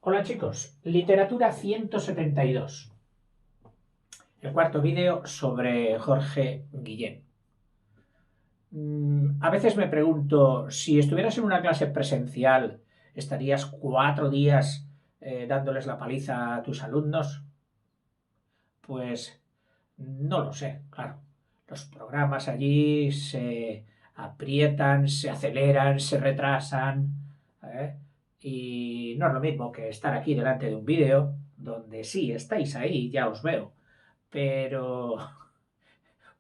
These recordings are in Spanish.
Hola chicos, literatura 172, el cuarto vídeo sobre Jorge Guillén. A veces me pregunto, si estuvieras en una clase presencial, ¿estarías 4 días dándoles la paliza a tus alumnos? Pues no lo sé, claro. Los programas allí se aprietan, se aceleran, se retrasan, ¿eh? Y no es lo mismo que estar aquí delante de un vídeo, donde sí, estáis ahí, ya os veo, pero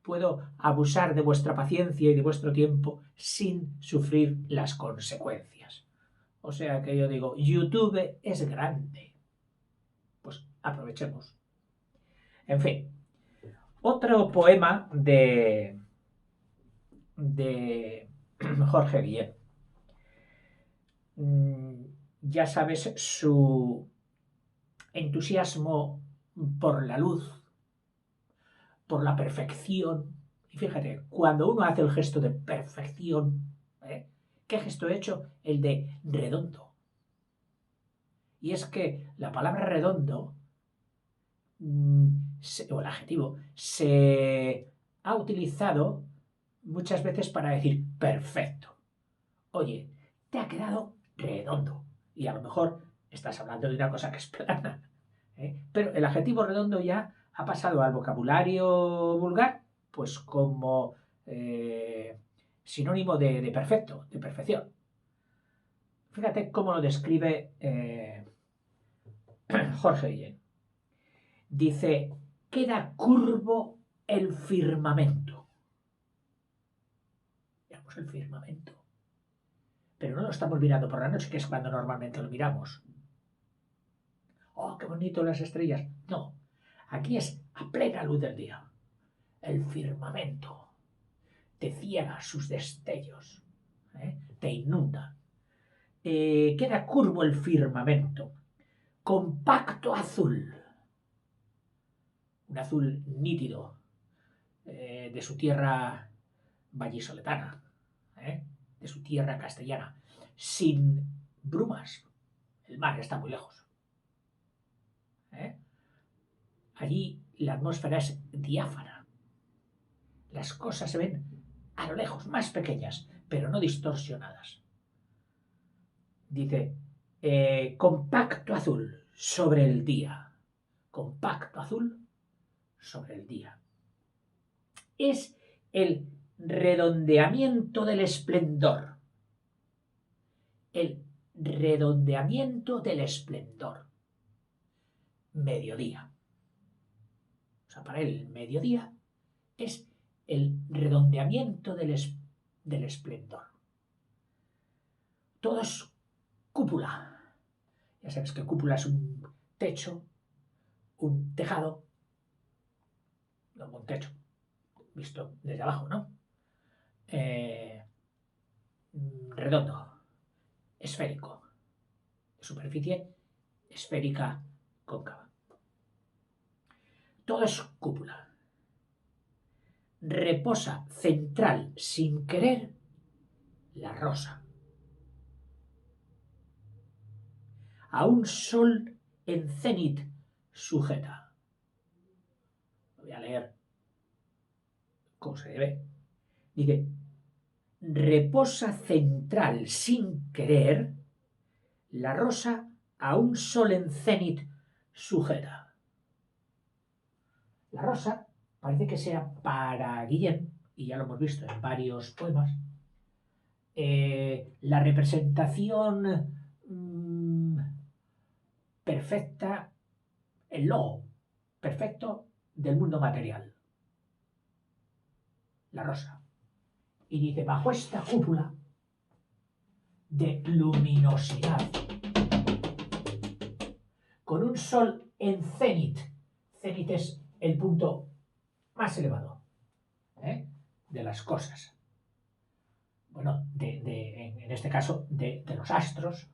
puedo abusar de vuestra paciencia y de vuestro tiempo sin sufrir las consecuencias. O sea que yo digo, YouTube es grande. Pues aprovechemos. En fin, otro poema de Jorge Guillén. Ya sabes su entusiasmo por la luz, por la perfección. Y fíjate, cuando uno hace el gesto de perfección, ¿qué gesto he hecho? El de redondo. Y es que la palabra redondo, o el adjetivo, se ha utilizado muchas veces para decir perfecto. Oye, te ha quedado redondo. Y a lo mejor estás hablando de una cosa que es plana. Pero el adjetivo redondo ya ha pasado al vocabulario vulgar, pues como sinónimo de perfecto, de perfección. Fíjate cómo lo describe Jorge Guillén. Dice, queda curvo el firmamento. Veamos el firmamento. Pero no lo estamos mirando por la noche, que es cuando normalmente lo miramos. ¡Oh, qué bonito las estrellas! No, aquí es a plena luz del día. El firmamento te ciega sus destellos, te inunda. Queda curvo el firmamento, compacto azul, un azul nítido de su tierra vallisoletana, de su tierra castellana, sin brumas. El mar está muy lejos. Allí la atmósfera es diáfana. Las cosas se ven a lo lejos, más pequeñas, pero no distorsionadas. Dice, compacto azul sobre el día. Compacto azul sobre el día. Es el redondeamiento del esplendor. El redondeamiento del esplendor. Mediodía. O sea, para él el mediodía es el redondeamiento del esplendor. Todo es cúpula. Ya sabes que cúpula es un techo, un tejado, no un techo, visto desde abajo, ¿no? Redondo, esférico, de superficie esférica cóncava. Todo es cúpula. Reposa central sin querer la rosa. A un sol en cenit sujeta. Lo voy a leer como se debe. Dice, reposa central sin querer la rosa a un sol en cenit sujeta. La rosa parece que sea para Guillén, y ya lo hemos visto en varios poemas, la representación perfecta, el logo perfecto del mundo material. La rosa. Y dice, bajo esta cúpula de luminosidad, con un sol en cenit, cenit es el punto más elevado de las cosas. Bueno, en este caso, de los astros,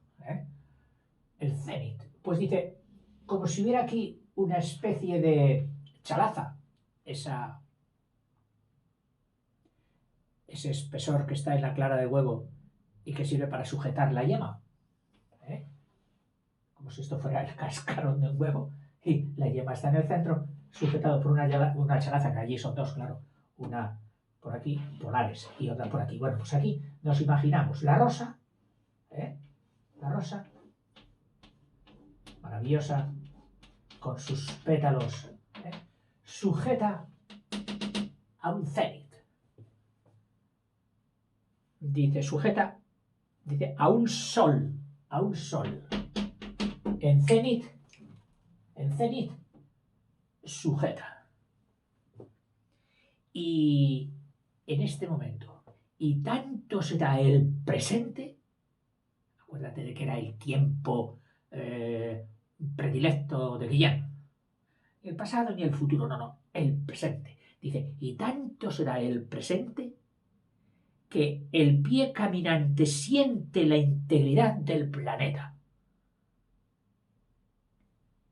el cenit. Pues dice, como si hubiera aquí una especie de chalaza, ese espesor que está en la clara de huevo y que sirve para sujetar la yema, como si esto fuera el cascarón de un huevo, y la yema está en el centro, sujetado por una chalaza, que allí son dos, claro, una por aquí, polares, y otra por aquí. Bueno, pues aquí nos imaginamos la rosa, ¿eh? La rosa, maravillosa, con sus pétalos, ¿eh? Sujeta a un cenit. Dice, sujeta, dice, a un sol, a un sol. En cenit, sujeta. Y en este momento, y tanto será el presente, acuérdate de que era el tiempo predilecto de Guillén, el pasado ni el futuro, no, el presente. Dice, y tanto será el presente que el pie caminante siente la integridad del planeta.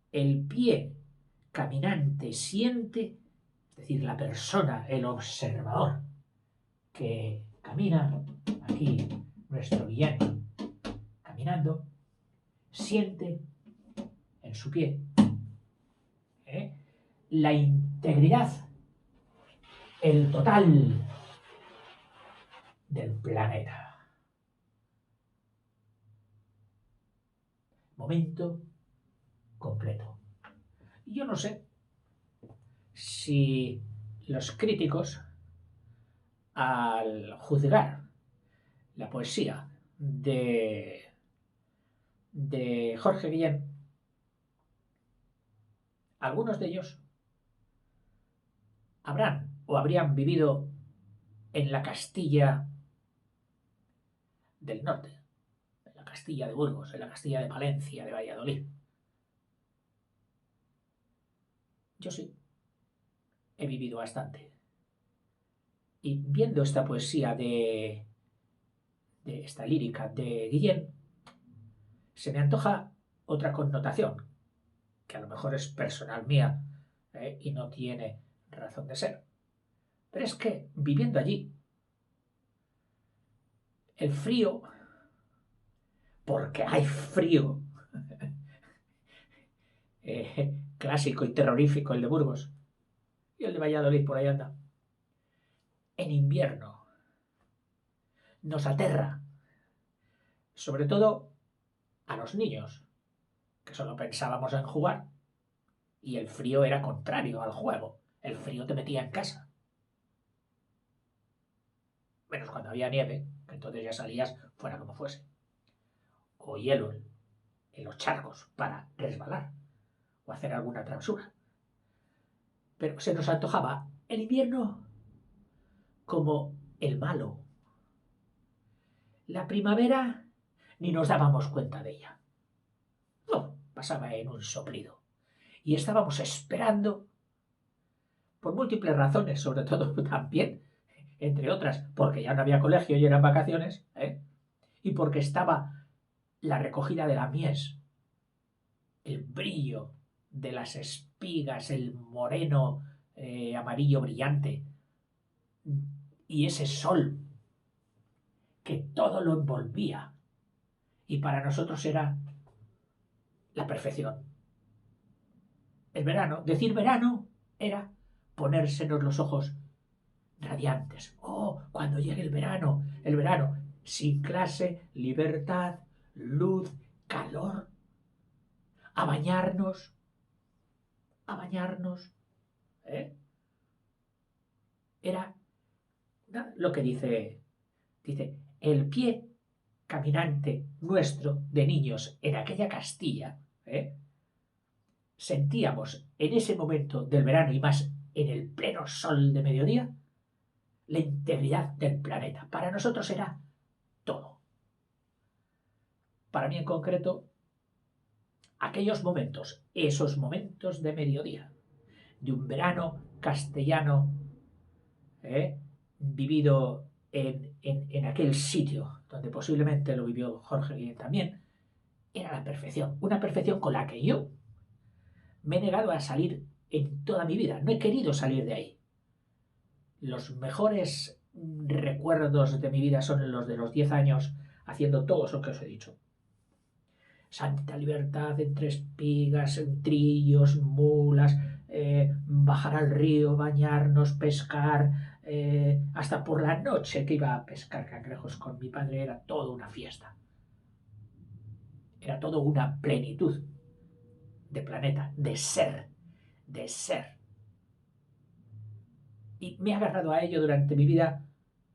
El pie caminante siente, es decir, la persona, el observador, que camina, aquí nuestro Guillén, caminando, siente en su pie la integridad, el total del planeta. Momento completo. Yo no sé si los críticos, al juzgar la poesía de Jorge Guillén, algunos de ellos habrán o habrían vivido en la Castilla del Norte, en la Castilla de Burgos, en la Castilla de Palencia, de Valladolid. Yo sí, he vivido bastante. Y viendo esta poesía de esta lírica de Guillén, se me antoja otra connotación, que a lo mejor es personal mía y no tiene razón de ser. Pero es que viviendo allí, el frío, porque hay frío, clásico y terrorífico el de Burgos, y el de Valladolid por ahí anda, en invierno nos aterra, sobre todo a los niños, que solo pensábamos en jugar, y el frío era contrario al juego, el frío te metía en casa. Menos cuando había nieve, que entonces ya salías fuera como fuese. O hielo en los charcos para resbalar o hacer alguna travesura. Pero se nos antojaba el invierno como el malo. La primavera ni nos dábamos cuenta de ella. No, pasaba en un soplido. Y estábamos esperando, por múltiples razones, sobre todo también, entre otras, porque ya no había colegio y eran vacaciones, y porque estaba la recogida de la mies, el brillo de las espigas, el moreno amarillo brillante, y ese sol que todo lo envolvía, y para nosotros era la perfección. El verano, decir verano era ponérsenos los ojos radiantes. Oh, cuando llegue el verano, sin clase, libertad, luz, calor, a bañarnos, a bañarnos. Era lo que dice, el pie caminante nuestro de niños en aquella Castilla, sentíamos en ese momento del verano y más en el pleno sol de mediodía, la integridad del planeta. Para nosotros era todo. Para mí en concreto, aquellos momentos, esos momentos de mediodía, de un verano castellano vivido en aquel sitio donde posiblemente lo vivió Jorge Guillén también, era la perfección. Una perfección con la que yo me he negado a salir en toda mi vida. No he querido salir de ahí. Los mejores recuerdos de mi vida son los de los 10 años haciendo todo eso que os he dicho. Santa libertad entre espigas, trillos, mulas, bajar al río, bañarnos, pescar, hasta por la noche que iba a pescar cangrejos con mi padre era toda una fiesta. Era todo una plenitud de planeta, de ser, de ser. Y me he agarrado a ello durante mi vida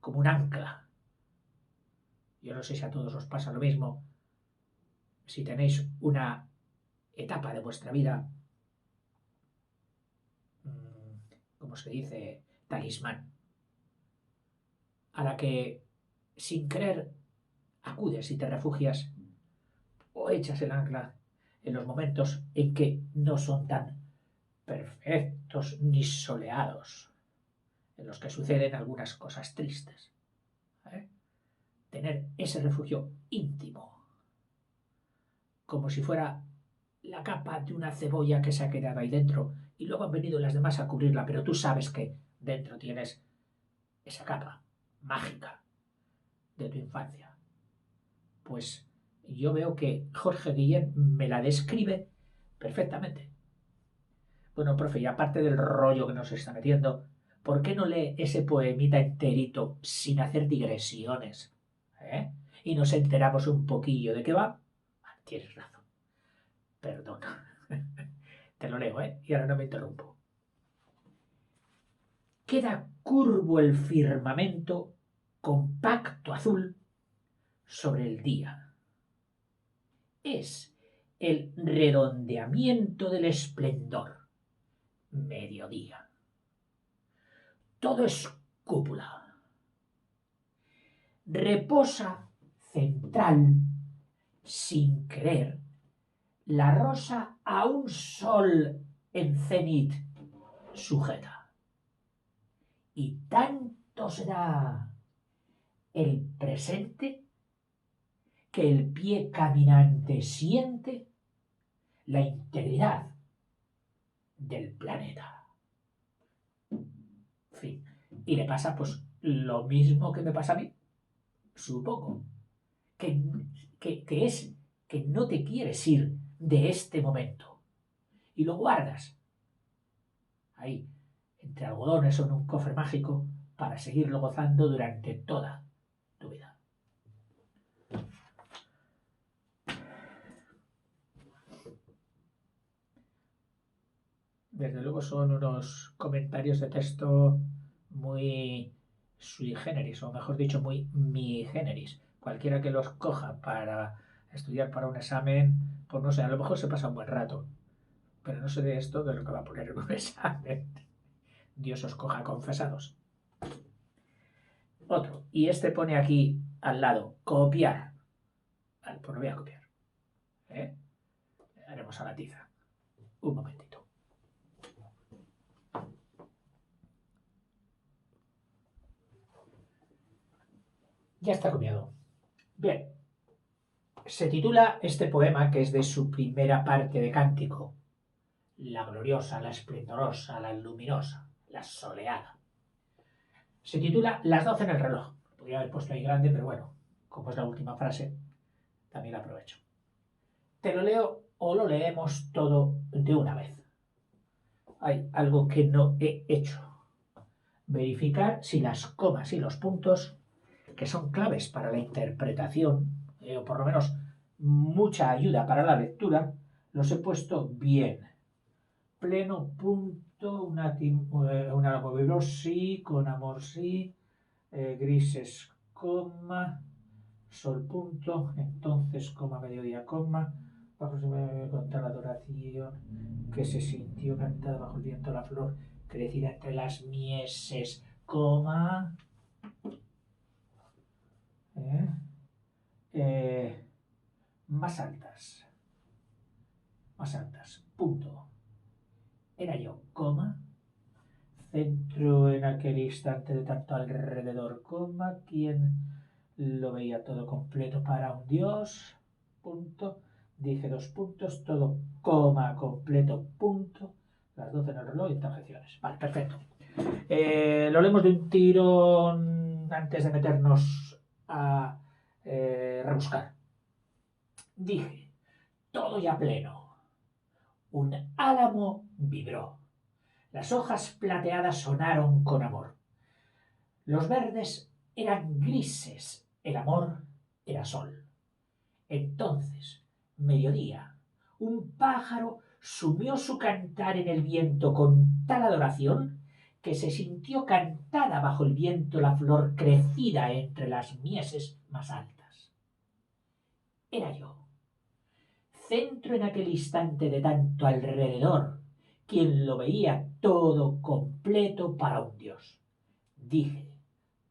como un ancla. Yo no sé si a todos os pasa lo mismo. Si tenéis una etapa de vuestra vida, como se dice, talismán, a la que sin querer acudes y te refugias o echas el ancla en los momentos en que no son tan perfectos ni soleados, en los que suceden algunas cosas tristes. Tener ese refugio íntimo, como si fuera la capa de una cebolla que se ha quedado ahí dentro y luego han venido las demás a cubrirla, pero tú sabes que dentro tienes esa capa mágica de tu infancia. Pues yo veo que Jorge Guillén me la describe perfectamente. Bueno, profe, y aparte del rollo que nos está metiendo, ¿por qué no lee ese poemita enterito sin hacer digresiones? Y nos enteramos un poquillo de qué va. Tienes razón. Perdona. Te lo leo, y ahora no me interrumpo. Queda curvo el firmamento compacto azul sobre el día. Es el redondeamiento del esplendor. Mediodía. Todo es cúpula. Reposa central, sin querer, la rosa a un sol en cenit sujeta. Y tanto será el presente que el pie caminante siente la integridad del planeta. En fin, y le pasa pues lo mismo que me pasa a mí, supongo, que es que no te quieres ir de este momento y lo guardas ahí, entre algodones o en un cofre mágico, para seguirlo gozando durante toda tu vida. Desde luego son unos comentarios de texto muy sui generis, o mejor dicho, muy mi generis. Cualquiera que los coja para estudiar para un examen, pues no sé, a lo mejor se pasa un buen rato, pero no sé de esto de lo que va a poner en un examen. Dios os coja confesados. Otro, y este pone aquí al lado, copiar. Vale, pues lo voy a copiar. Haremos a la tiza. Un momentito. Ya está copiado. Bien. Se titula este poema, que es de su primera parte de cántico, la gloriosa, la esplendorosa, la luminosa, la soleada. Se titula Las 12 en el reloj. Podría haber puesto ahí grande, pero bueno, como es la última frase, también la aprovecho. Te lo leo o lo leemos todo de una vez. Hay algo que no he hecho. Verificar si las comas y los puntos, que son claves para la interpretación, o por lo menos mucha ayuda para la lectura, los he puesto bien. Pleno punto, una sí, con amor sí, grises, coma, sol punto, entonces, coma, mediodía, coma, bajo se me contar la adoración, que se sintió cantada bajo el viento la flor, crecida entre las mieses, coma, más altas, punto. Era yo, coma, centro en aquel instante de tanto alrededor, coma, quien lo veía todo completo para un Dios, punto, dije 2 puntos, todo coma completo, punto, las 12 en el reloj, interjecciones. Vale, perfecto. Lo leemos de un tirón antes de meternos a rebuscar. Dije, todo ya pleno. Un álamo vibró. Las hojas plateadas sonaron con amor. Los verdes eran grises, el amor era sol. Entonces, mediodía, un pájaro sumió su cantar en el viento con tal adoración que se sintió cantada bajo el viento la flor crecida entre las mieses más altas. Era yo, centro en aquel instante de tanto alrededor, quien lo veía todo completo para un dios. Dije,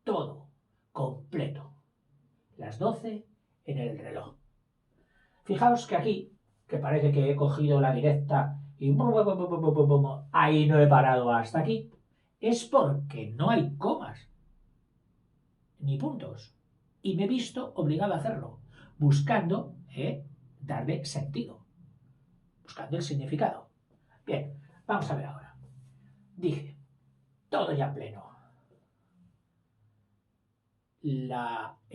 todo completo. Las 12 en el reloj. Fijaos que aquí, que parece que he cogido la directa y ahí no he parado hasta aquí, es porque no hay comas ni puntos. Y me he visto obligado a hacerlo, buscando darle sentido, buscando el significado. Bien, vamos a ver ahora. Dije, todo ya pleno. El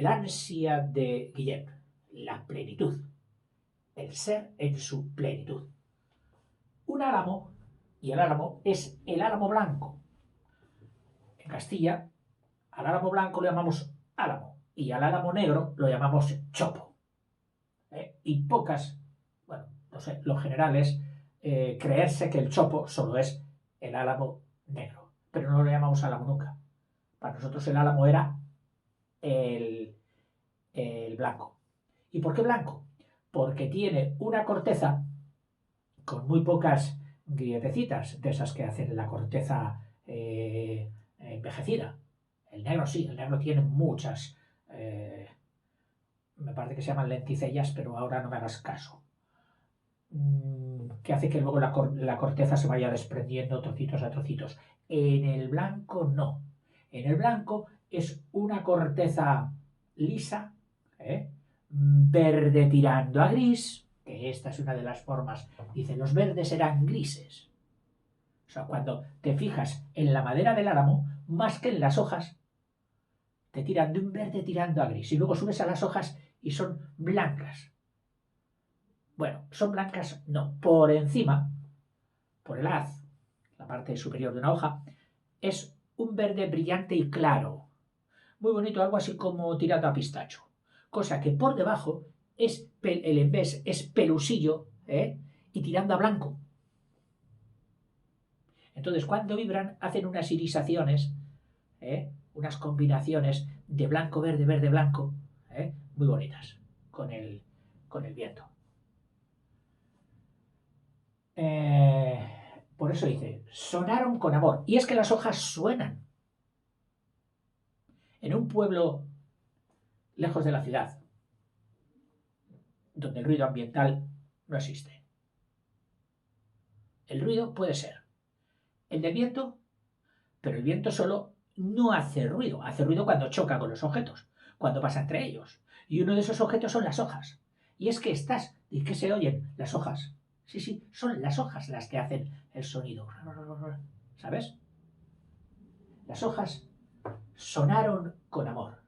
ansia de Guillem, la plenitud, el ser en su plenitud. Un álamo, y el álamo es el álamo blanco. En Castilla, al álamo blanco lo llamamos álamo, y al álamo negro lo llamamos chopo. Y pocas, bueno, no sé, lo general es creerse que el chopo solo es el álamo negro, pero no lo llamamos álamo nunca. Para nosotros el álamo era el blanco. ¿Y por qué blanco? Porque tiene una corteza con muy pocas grietecitas, de esas que hacen la corteza envejecida. El negro sí, el negro tiene muchas, me parece que se llaman lenticellas, pero ahora no me hagas caso. Que hace que luego la corteza se vaya desprendiendo trocitos a trocitos. En el blanco no. En el blanco es una corteza lisa, verde tirando a gris, que esta es una de las formas. Dice, los verdes eran grises. O sea, cuando te fijas en la madera del álamo, más que en las hojas, te tiran de un verde tirando a gris. Y luego subes a las hojas y son blancas. Bueno, son blancas, no. Por encima, por el haz, la parte superior de una hoja, es un verde brillante y claro. Muy bonito, algo así como tirando a pistacho. Cosa que por debajo el envés es pelusillo y tirando a blanco. Entonces, cuando vibran, hacen unas irisaciones, unas combinaciones de blanco, verde, verde, blanco, muy bonitas con el viento. Por eso dice, sonaron con amor. Y es que las hojas suenan. En un pueblo lejos de la ciudad, donde el ruido ambiental no existe. El ruido puede ser el del viento, pero el viento solo no hace ruido cuando choca con los objetos, cuando pasa entre ellos. Y uno de esos objetos son las hojas. Y es que ¿y qué se oyen? Las hojas. Sí, son las hojas las que hacen el sonido. ¿Sabes? Las hojas sonaron con amor.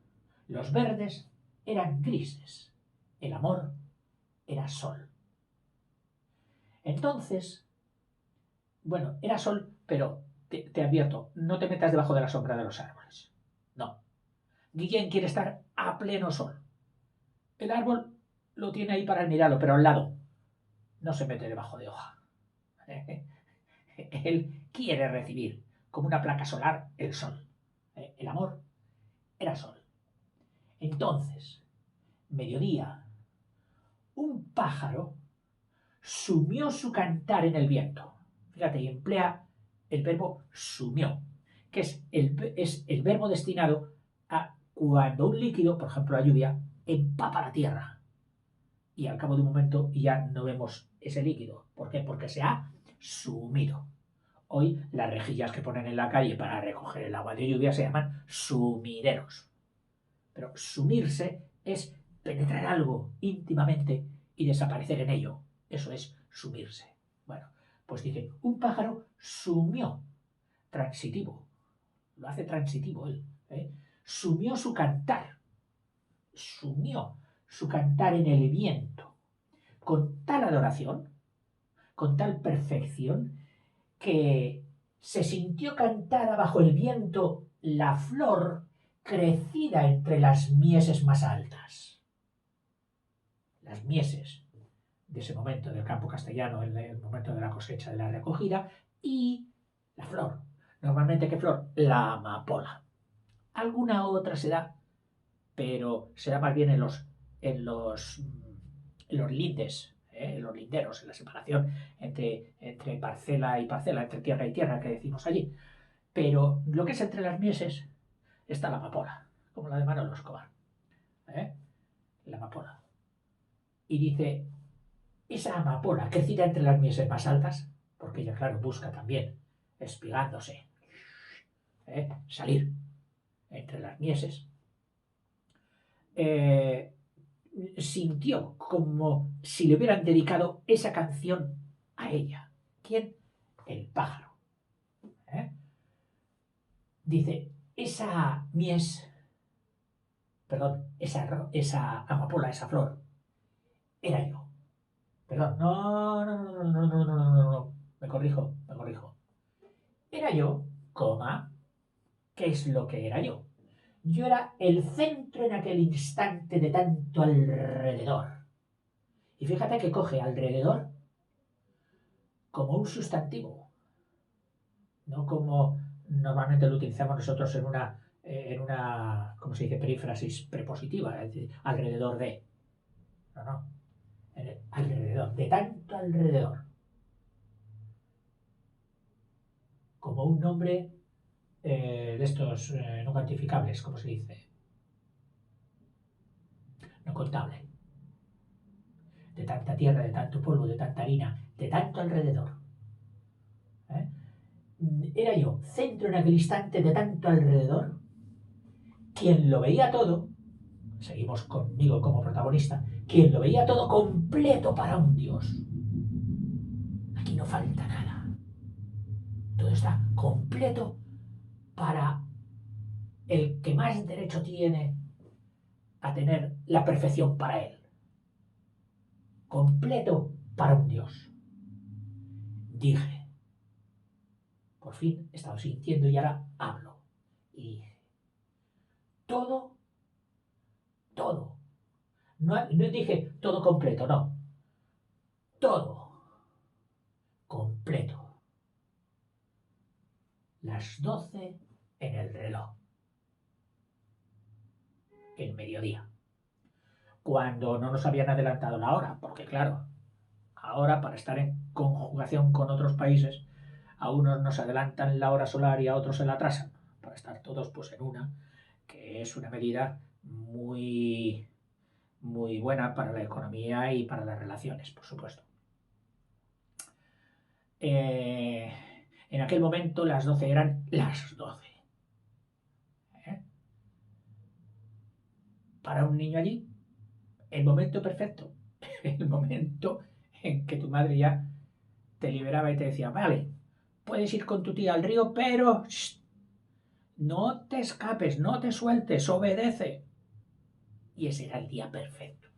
Los verdes eran grises. El amor era sol. Entonces, bueno, era sol, pero te advierto, no te metas debajo de la sombra de los árboles. No. Guillén quiere estar a pleno sol. El árbol lo tiene ahí para mirarlo, pero al lado. No se mete debajo de hoja. Él quiere recibir, como una placa solar, el sol. El amor era sol. Entonces, mediodía, un pájaro sumió su cantar en el viento. Fíjate, y emplea el verbo sumió, que es el verbo destinado a cuando un líquido, por ejemplo la lluvia, empapa la tierra. Y al cabo de un momento ya no vemos ese líquido. ¿Por qué? Porque se ha sumido. Hoy las rejillas que ponen en la calle para recoger el agua de lluvia se llaman sumideros. Pero sumirse es penetrar algo íntimamente y desaparecer en ello. Eso es sumirse. Bueno, pues dice, un pájaro sumió, transitivo, lo hace transitivo él, sumió sumió su cantar en el viento, con tal adoración, con tal perfección, que se sintió cantada bajo el viento la flor crecida entre las mieses más altas. Las mieses de ese momento del campo castellano, el momento de la cosecha, de la recogida, y la flor. Normalmente, ¿qué flor? La amapola. Alguna otra se da, pero se da más bien en los lindes, en los linderos, en la separación entre parcela y parcela, entre tierra y tierra, que decimos allí. Pero lo que es entre las mieses está la amapola, como la de Manolo Escobar. ¿eh? La amapola. Y dice, esa amapola crecida entre las mieses más altas, porque ella, claro, busca también, espigándose, salir entre las mieses, eh, sintió como si le hubieran dedicado esa canción a ella. ¿Quién? El pájaro. ¿eh? Dice, esa mies, perdón, esa amapola, esa flor, era yo. Perdón, no, no, no, no, no, no, no, no, no, no. Me corrijo, me corrijo. Era yo, coma, ¿qué es lo que era yo? Yo era el centro en aquel instante de tanto alrededor. Y fíjate que coge alrededor como un sustantivo, no como normalmente lo utilizamos nosotros ¿cómo se dice? Perífrasis prepositiva, es decir, alrededor de. No, no, alrededor, de tanto alrededor. Como un nombre de estos no cuantificables, como se dice, no contable. De tanta tierra, de tanto polvo, de tanta harina, de tanto alrededor. ¿eh? Era yo, centro en aquel instante de tanto alrededor, quien lo veía todo, seguimos conmigo como protagonista, quien lo veía todo completo para un dios. Aquí no falta nada. Todo está completo para el que más derecho tiene a tener la perfección para él. Completo para un dios. Dije, por fin estaba sintiendo y ahora hablo. Y dije, todo. No dije todo completo, no. Todo completo. Las 12 en el reloj. El mediodía. Cuando no nos habían adelantado la hora, porque claro, ahora para estar en conjugación con otros países, a unos nos adelantan la hora solar y a otros se la atrasan, para estar todos pues en una, que es una medida muy, muy buena para la economía y para las relaciones, por supuesto. En aquel momento las 12 eran las 12. ¿eh? Para un niño allí, el momento perfecto, el momento en que tu madre ya te liberaba y te decía, vale, puedes ir con tu tía al río, pero no te escapes, no te sueltes, obedece. Y ese era el día perfecto.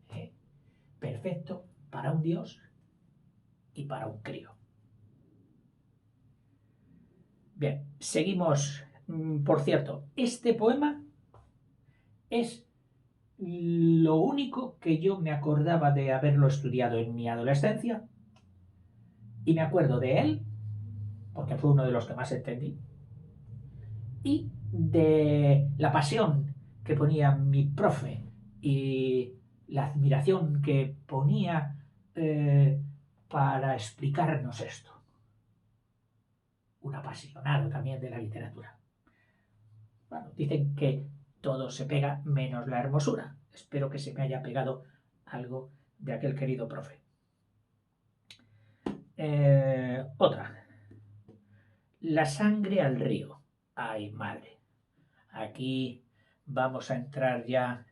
¿eh? Perfecto para un dios y para un crío. Bien, seguimos. Por cierto, este poema es lo único que yo me acordaba de haberlo estudiado en mi adolescencia y me acuerdo de él, porque fue uno de los que más entendí, y de la pasión que ponía mi profe y la admiración que ponía para explicarnos esto. Un apasionado también de la literatura. Bueno, dicen que todo se pega menos la hermosura. Espero que se me haya pegado algo de aquel querido profe. Otra. La sangre al río. Ay, madre. Aquí vamos a entrar ya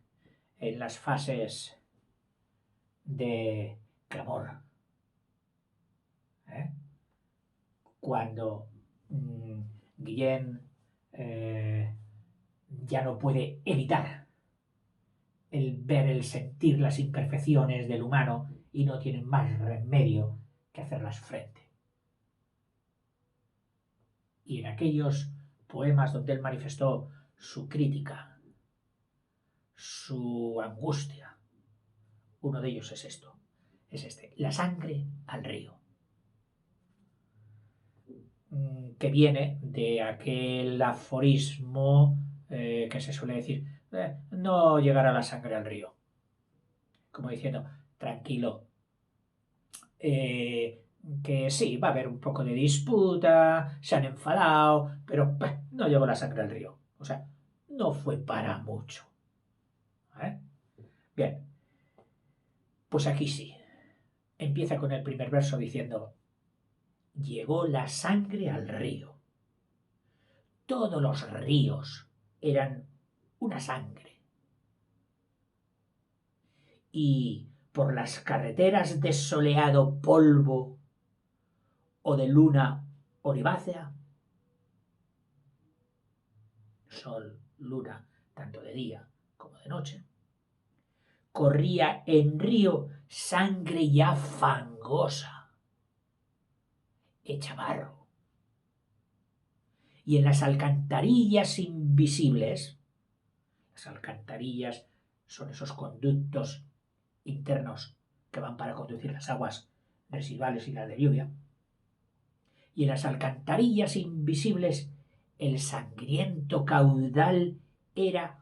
en las fases de clamor. ¿eh? Cuando Guillén ya no puede evitar el ver, el sentir las imperfecciones del humano y no tienen más remedio que hacerlas frente. Y en aquellos poemas donde él manifestó su crítica, su angustia, uno de ellos es este, La sangre al río, que viene de aquel aforismo que se suele decir, no llegará la sangre al río, como diciendo, tranquilo, que sí, va a haber un poco de disputa, se han enfadado, pero no llegó la sangre al río. O sea, no fue para mucho. ¿Eh? Bien, pues aquí sí. Empieza con el primer verso diciendo, llegó la sangre al río. Todos los ríos eran una sangre. Y por las carreteras de soleado polvo o de luna olivácea, sol, luna, tanto de día como de noche, corría en río sangre ya fangosa, hecha barro. Y en las alcantarillas invisibles, las alcantarillas son esos conductos internos que van para conducir las aguas residuales y las de lluvia, y en las alcantarillas invisibles el sangriento caudal era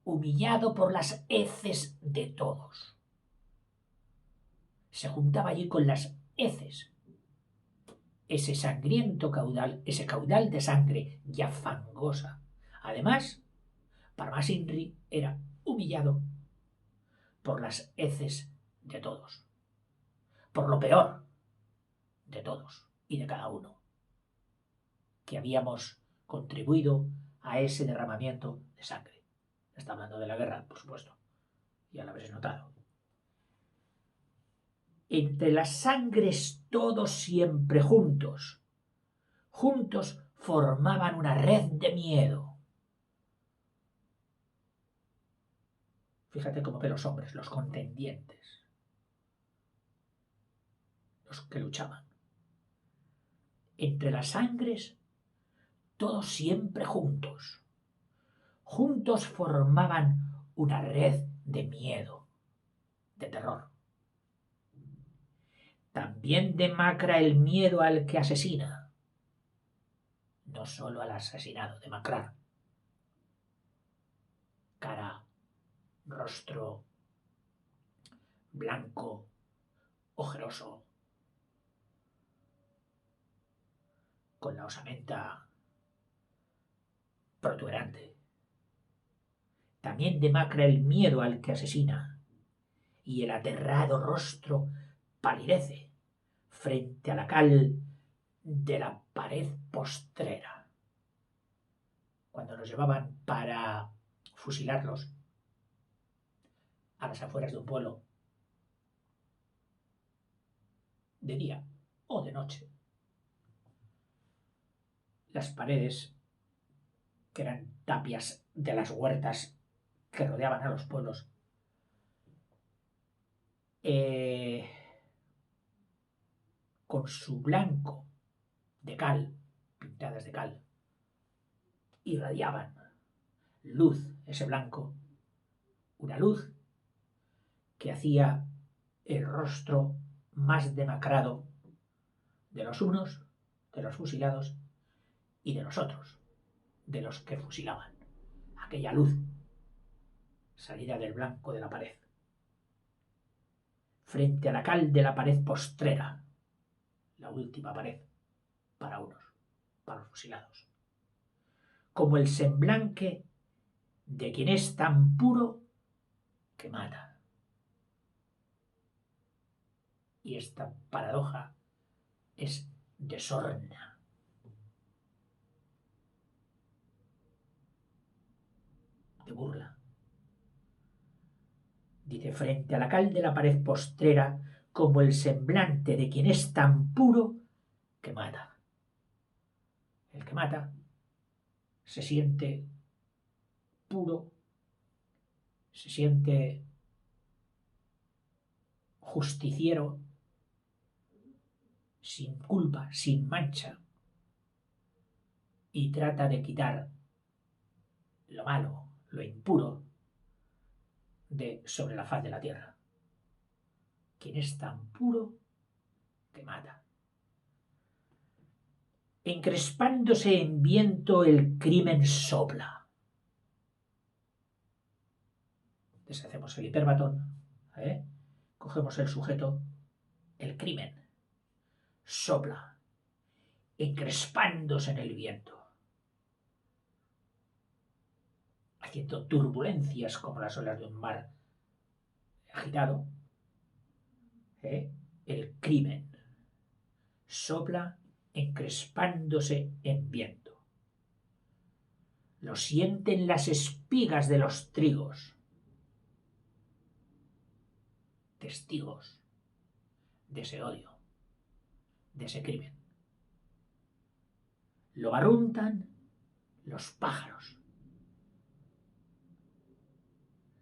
humillado por las heces de todos. Se juntaba allí con las heces ese sangriento caudal, ese caudal de sangre ya fangosa. Además, Parvaz Inri era humillado por las heces de todos, por lo peor de todos y de cada uno, que habíamos contribuido a ese derramamiento de sangre. Está hablando de la guerra, por supuesto, ya lo habréis notado. Entre las sangres todos siempre juntos, juntos formaban una red de miedo. Fíjate cómo ven los hombres, los contendientes, los que luchaban. Entre las sangres, todos siempre juntos. Juntos formaban una red de miedo, de terror. También demacra el miedo al que asesina, no solo al asesinado, demacrar. Cara, rostro blanco, ojeroso, con la osamenta protuberante. También demacra el miedo al que asesina, y el aterrado rostro palidece frente a la cal de la pared postrera. Cuando los llevaban para fusilarlos a las afueras de un pueblo, de día o de noche, las paredes, que eran tapias de las huertas que rodeaban a los pueblos, con su blanco de cal, pintadas de cal, irradiaban luz, ese blanco, una luz que hacía el rostro más demacrado de los unos, de los fusilados, y de los otros, de los que fusilaban. Aquella luz salida del blanco de la pared, frente a la cal de la pared postrera, la última pared para unos, para los fusilados, como el semblanque de quien es tan puro que mata. Y esta paradoja es de sorna. De burla. Dice, frente a la cal de la pared postrera, como el semblante de quien es tan puro que mata. El que mata se siente puro, se siente justiciero, sin culpa, sin mancha, y trata de quitar lo malo, lo impuro, de sobre la faz de la tierra. Quien es tan puro que mata. Encrespándose en viento el crimen sopla. Deshacemos el hiperbatón, cogemos el sujeto, el crimen sopla, encrespándose en el viento, haciendo turbulencias como las olas de un mar agitado. El crimen sopla encrespándose en viento. Lo sienten las espigas de los trigos, testigos de ese odio, de ese crimen. Lo barruntan los pájaros,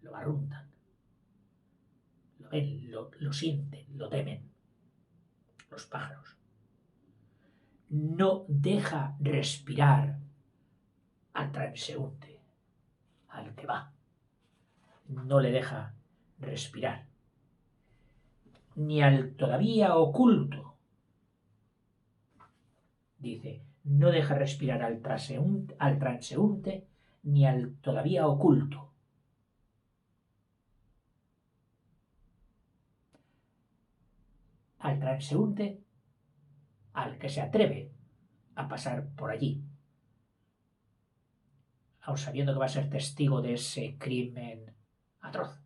lo barruntan, lo ven, lo sienten, lo temen. Los pájaros. No deja respirar al transeúnte, al que va. No le deja respirar. Ni al todavía oculto. Dice, no deja respirar al transeúnte ni al todavía oculto. Al transeúnte, al que se atreve a pasar por allí, aun sabiendo que va a ser testigo de ese crimen atroz.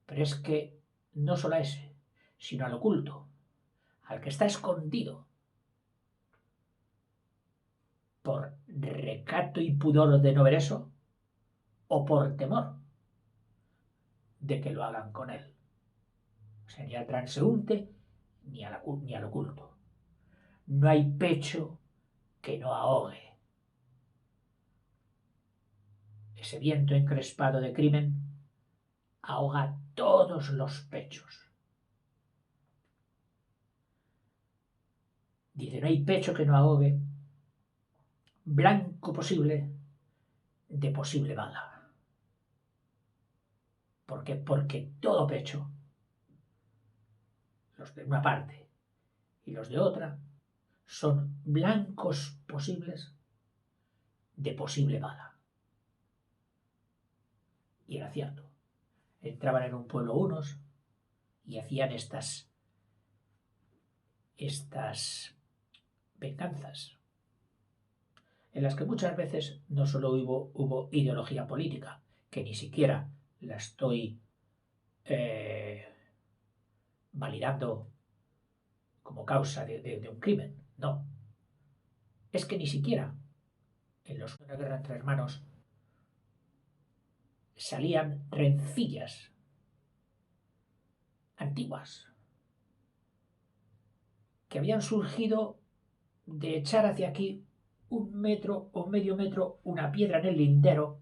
Pero es que no solo a ese, sino al oculto, al que está escondido, por recato y pudor de no ver eso, o por temor de que lo hagan con él. O sea, ni al transeúnte ni al oculto. No hay pecho que no ahogue. Ese viento encrespado de crimen ahoga todos los pechos. Dice, no hay pecho que no ahogue, blanco posible de posible bala. ¿Por qué? Porque todo pecho, los de una parte y los de otra, son blancos posibles de posible bala. Y era cierto. Entraban en un pueblo unos y hacían estas venganzas, en las que muchas veces no solo hubo ideología política, que ni siquiera la estoy validando como causa de un crimen, no. Es que ni siquiera en los de una guerra entre hermanos salían rencillas antiguas que habían surgido de echar hacia aquí 1 metro o medio metro una piedra en el lindero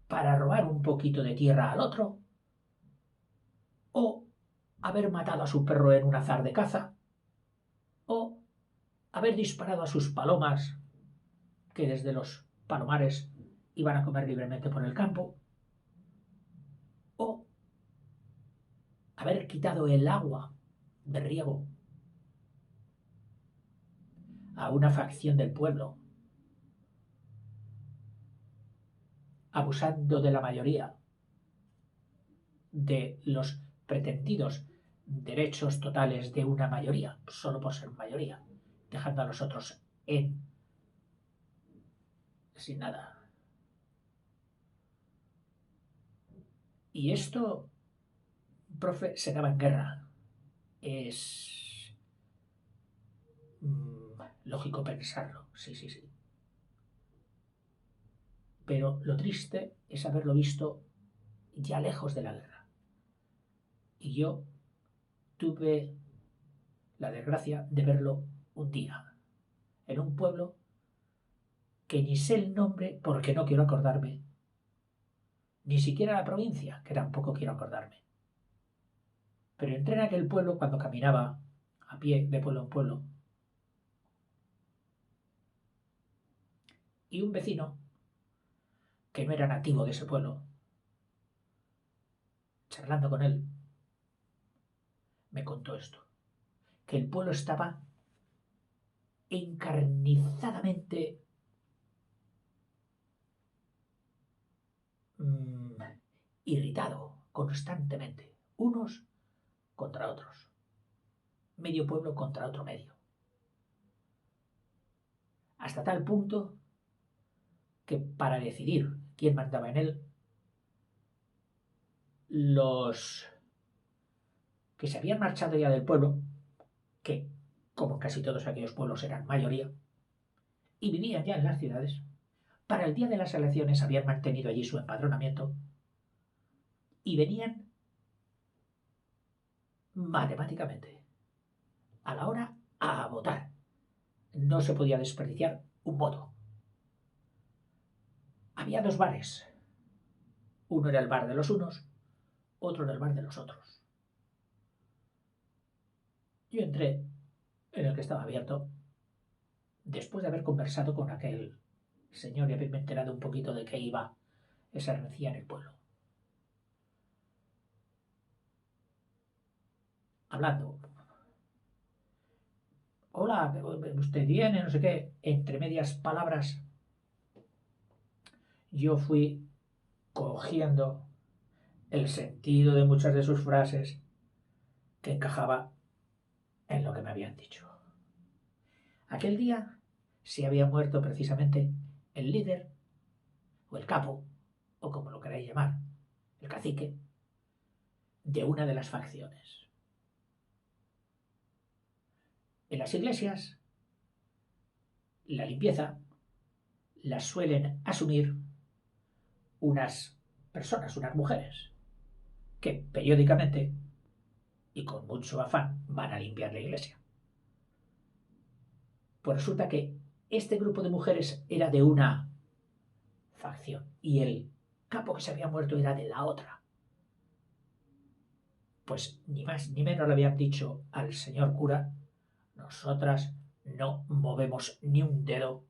para robar un poquito de tierra al otro, o haber matado a su perro en un azar de caza, o haber disparado a sus palomas que desde los palomares iban a comer libremente por el campo, o haber quitado el agua de riego a una facción del pueblo, abusando de la mayoría, de los pretendidos derechos totales de una mayoría, solo por ser mayoría, dejando a los otros sin nada. Y esto, profe, se daba en guerra. Es lógico pensarlo, sí. Pero lo triste es haberlo visto ya lejos de la guerra. Y yo tuve la desgracia de verlo un día, en un pueblo que ni sé el nombre porque no quiero acordarme, ni siquiera la provincia, que tampoco quiero acordarme. Pero entré en aquel pueblo cuando caminaba a pie de pueblo en pueblo, y un vecino, que no era nativo de ese pueblo, charlando con él, me contó esto, que el pueblo estaba encarnizadamente irritado constantemente, unos contra otros, medio pueblo contra otro medio, hasta tal punto que para decidir quién mandaba en él, los que se habían marchado ya del pueblo, que como casi todos aquellos pueblos eran mayoría, y vivían ya en las ciudades, para el día de las elecciones habían mantenido allí su empadronamiento y venían matemáticamente a la hora a votar. No se podía desperdiciar un voto. Había dos bares. Uno era el bar de los unos, otro era el bar de los otros. Yo entré en el que estaba abierto después de haber conversado con aquel señor y haberme enterado un poquito de qué iba esa rencilla en el pueblo. Hablando. Hola, usted viene, no sé qué. Entre medias palabras, yo fui cogiendo el sentido de muchas de sus frases que encajaba en lo que me habían dicho. Aquel día se había muerto precisamente el líder, o el capo, o como lo queráis llamar, el cacique, de una de las facciones. En las iglesias, la limpieza la suelen asumir unas personas, unas mujeres, que periódicamente y con mucho afán van a limpiar la iglesia. Pues resulta que este grupo de mujeres era de una facción y el capo que se había muerto era de la otra. Pues ni más ni menos le habían dicho al señor cura: nosotras no movemos ni un dedo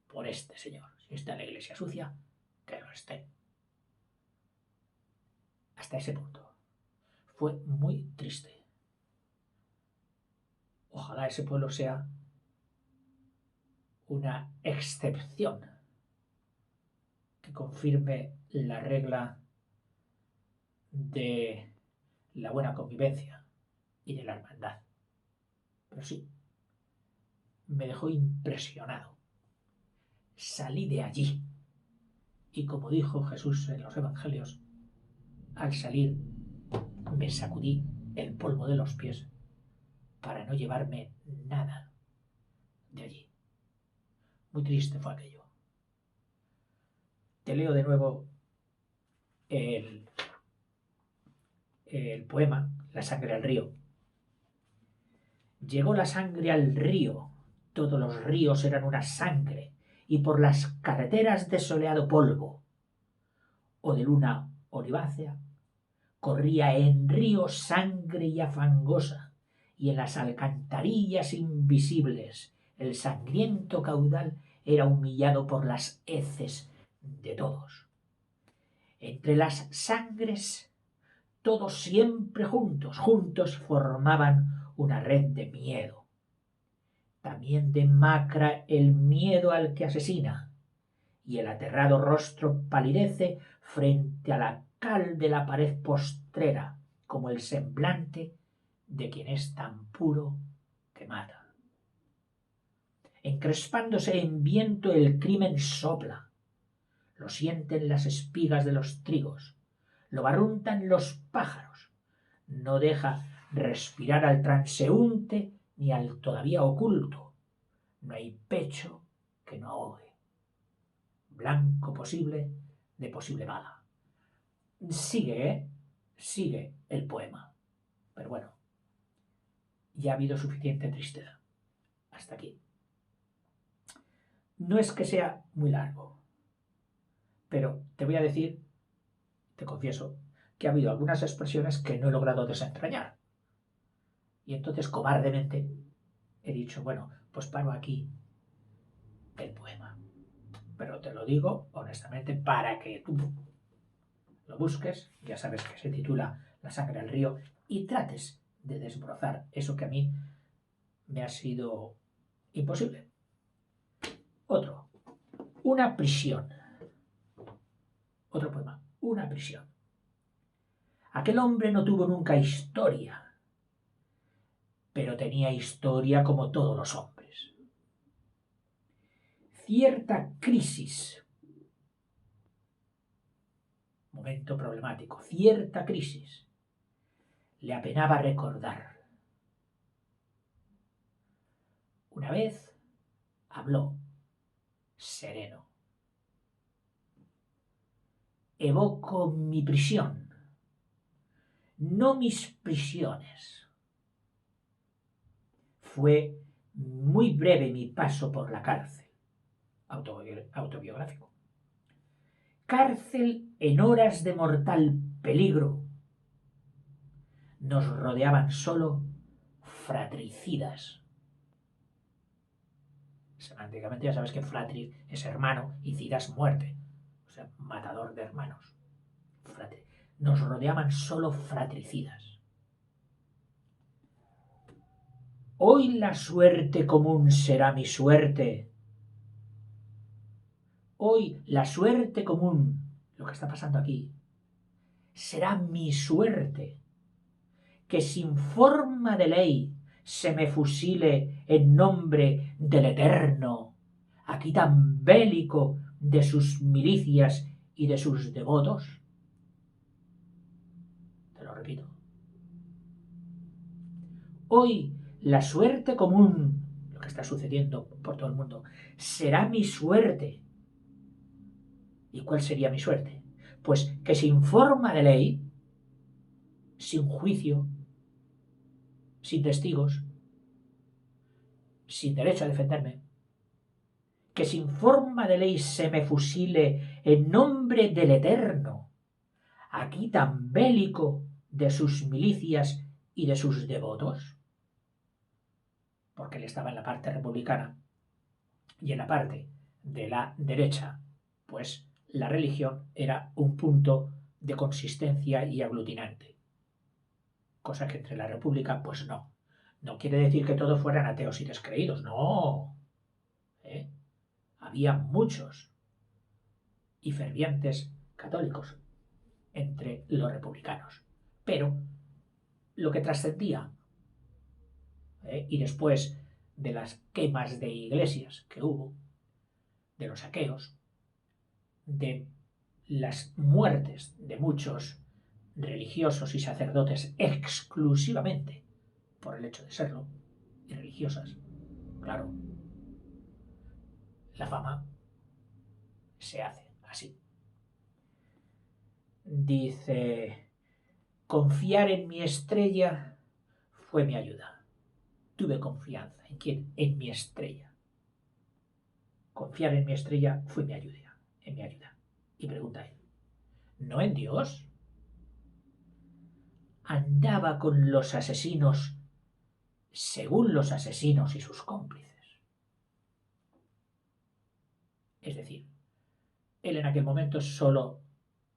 por este señor. Si está en la iglesia sucia, que lo esté. Hasta ese punto. Fue muy triste. Ojalá ese pueblo sea una excepción que confirme la regla de la buena convivencia y de la hermandad. Pero sí, me dejó impresionado. Salí de allí y, como dijo Jesús en los evangelios, al salir me sacudí el polvo de los pies para no llevarme nada de allí. Muy triste fue aquello. Te leo de nuevo el poema La sangre al río. Llegó la sangre al río, todos los ríos eran una sangre, y por las carreteras de soleado polvo o de luna olivácea corría en río sangre ya fangosa, y en las alcantarillas invisibles el sangriento caudal era humillado por las heces de todos. Entre las sangres, todos siempre juntos, juntos formaban una red de miedo. También demacra el miedo al que asesina, y el aterrado rostro palidece frente a la cal de la pared postrera, como el semblante de quien es tan puro que mata. Encrespándose en viento el crimen sopla, lo sienten las espigas de los trigos, lo barruntan los pájaros, no deja respirar al transeúnte ni al todavía oculto, no hay pecho que no ahogue. Blanco posible de posible bala. Sigue, sigue el poema. Pero bueno, ya ha habido suficiente tristeza. Hasta aquí. No es que sea muy largo, pero te voy a decir te confieso que ha habido algunas expresiones que no he logrado desentrañar. Y entonces, cobardemente, he dicho, bueno, pues paro aquí el poema. Pero te lo digo honestamente para que tú lo busques, ya sabes que se titula La sangre del río, y trates de desbrozar eso que a mí me ha sido imposible. Otro, una prisión. Otro poema, una prisión. Aquel hombre no tuvo nunca historia, pero tenía historia como todos los hombres. Cierta crisis, momento problemático, cierta crisis, le apenaba recordar. Una vez habló, sereno. Evoco mi prisión, no mis prisiones. Fue muy breve mi paso por la cárcel. Autobiográfico. Cárcel en horas de mortal peligro. Nos rodeaban solo fratricidas. Semánticamente ya sabes que fratri es hermano y cidas muerte. O sea, matador de hermanos. Nos rodeaban solo fratricidas. Hoy la suerte común será mi suerte. Hoy la suerte común, lo que está pasando aquí, será mi suerte. Que sin forma de ley se me fusile en nombre del Eterno, aquí tan bélico de sus milicias y de sus devotos. Te lo repito. Hoy la suerte común, lo que está sucediendo por todo el mundo, será mi suerte. ¿Y cuál sería mi suerte? Pues que sin forma de ley, sin juicio, sin testigos, sin derecho a defenderme, que sin forma de ley se me fusile en nombre del Eterno, aquí tan bélico de sus milicias y de sus devotos, porque él estaba en la parte republicana y en la parte de la derecha, pues la religión era un punto de consistencia y aglutinante, cosa que entre la república, pues no. No quiere decir que todos fueran ateos y descreídos, no. Había muchos y fervientes católicos entre los republicanos. Pero lo que trascendía, y después de las quemas de iglesias que hubo, de los saqueos, de las muertes de muchos religiosos y sacerdotes exclusivamente por el hecho de serlo, y religiosas, claro, la fama se hace así. Dice, confiar en mi estrella fue mi ayuda. Tuve confianza. ¿En quién? En mi estrella. Confiar en mi estrella fue mi ayuda. En mi ayuda. Y pregunta él, ¿no en Dios? Andaba con los asesinos según los asesinos y sus cómplices. Es decir, él en aquel momento solo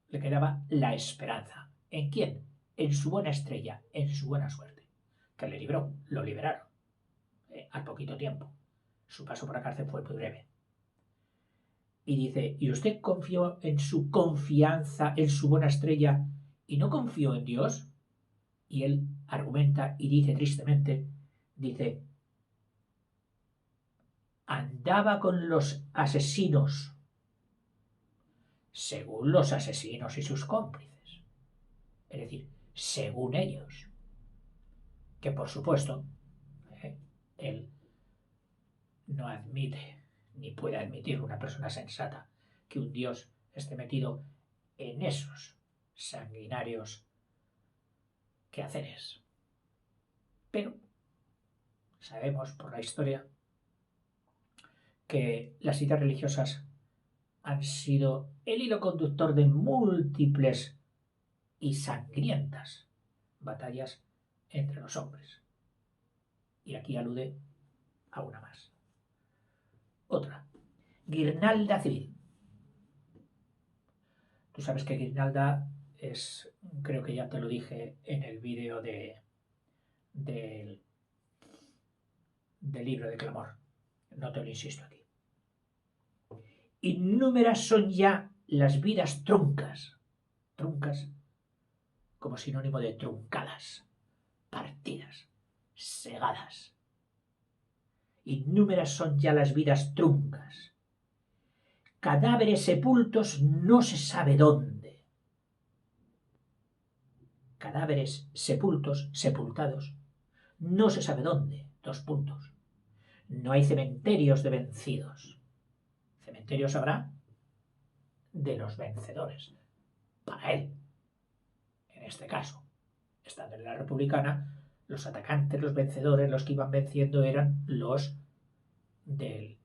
le quedaba la esperanza. ¿En quién? En su buena estrella, en su buena suerte. Que le libró, lo liberaron. Al poquito tiempo. Su paso por la cárcel fue muy breve. Y dice, ¿y usted confió en su confianza, en su buena estrella, y no confió en Dios? Y él argumenta y dice tristemente, dice, andaba con los asesinos, según los asesinos y sus cómplices. Es decir, según ellos. Que por supuesto, él no admite, ni puede admitir una persona sensata, que un Dios esté metido en esos sanguinarios quehaceres. Pero sabemos por la historia que las ideas religiosas han sido el hilo conductor de múltiples y sangrientas batallas entre los hombres. Y aquí alude a una más. Otra, guirnalda civil. Tú sabes que guirnalda es, creo que ya te lo dije en el vídeo del libro de clamor. No te lo insisto aquí. Innúmeras son ya las vidas truncas. Truncas como sinónimo de truncadas, partidas, segadas. Innúmeras son ya las vidas truncas. Cadáveres sepultos no se sabe dónde. Cadáveres sepultos, sepultados, no se sabe dónde. Dos puntos. No hay cementerios de vencidos. Cementerios habrá de los vencedores. Para él, en este caso, estando en la republicana, los atacantes, los vencedores, los que iban venciendo eran los de